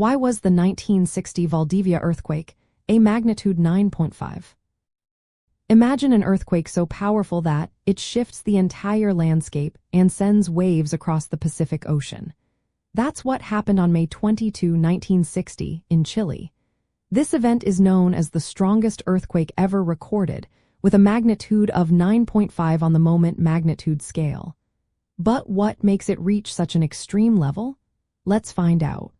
Why was the 1960 Valdivia earthquake a magnitude 9.5? Imagine an earthquake so powerful that it shifts the entire landscape and sends waves across the Pacific Ocean. That's what happened on May 22, 1960, in Chile. This event is known as the strongest earthquake ever recorded, with a magnitude of 9.5 on the moment magnitude scale. But what makes it reach such an extreme level? Let's find out.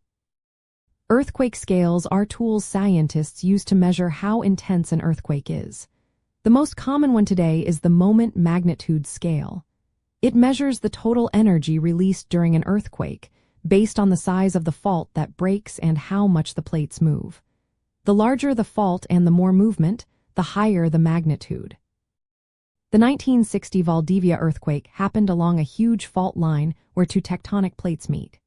Earthquake scales are tools scientists use to measure how intense an earthquake is. The most common one today is the moment magnitude scale. It measures the total energy released during an earthquake, based on the size of the fault that breaks and how much the plates move. The larger the fault and the more movement, the higher the magnitude. The 1960 Valdivia earthquake happened along a huge fault line where two tectonic plates meet.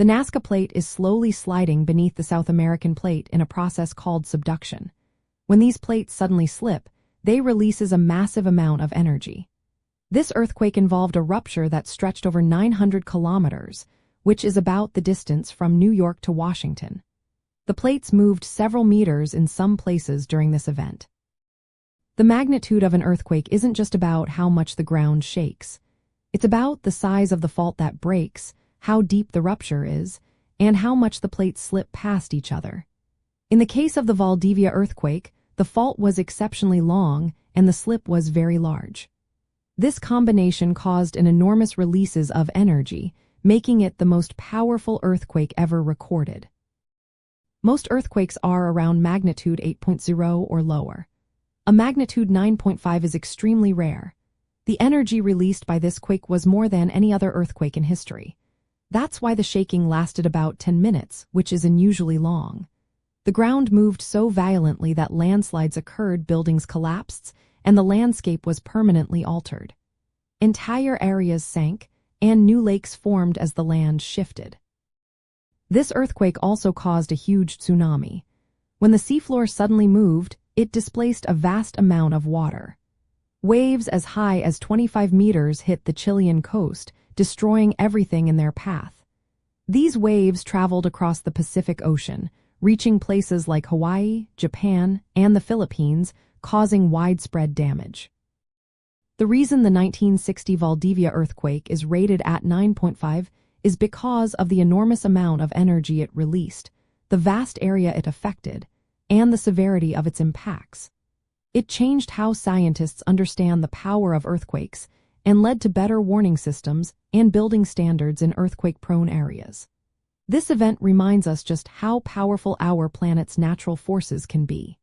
The Nazca plate is slowly sliding beneath the South American plate in a process called subduction. When these plates suddenly slip, they releases a massive amount of energy. This earthquake involved a rupture that stretched over 900 kilometers, which is about the distance from New York to Washington. The plates moved several meters in some places during this event. The magnitude of an earthquake isn't just about how much the ground shakes. It's about the size of the fault that breaks, how deep the rupture is, and how much the plates slip past each other. In the case of the Valdivia earthquake, the fault was exceptionally long and the slip was very large. This combination caused an enormous releases of energy, making it the most powerful earthquake ever recorded. Most earthquakes are around magnitude 8.0 or lower. A magnitude 9.5 is extremely rare. The energy released by this quake was more than any other earthquake in history. That's why the shaking lasted about 10 minutes, which is unusually long. The ground moved so violently that landslides occurred, buildings collapsed, and the landscape was permanently altered. Entire areas sank, and new lakes formed as the land shifted. This earthquake also caused a huge tsunami. When the seafloor suddenly moved, it displaced a vast amount of water. Waves as high as 25 meters hit the Chilean coast, destroying everything in their path. These waves traveled across the Pacific Ocean, reaching places like Hawaii, Japan, and the Philippines, causing widespread damage. The reason the 1960 Valdivia earthquake is rated at 9.5 is because of the enormous amount of energy it released, the vast area it affected, and the severity of its impacts. It changed how scientists understand the power of earthquakes and led to better warning systems and building standards in earthquake-prone areas. This event reminds us just how powerful our planet's natural forces can be.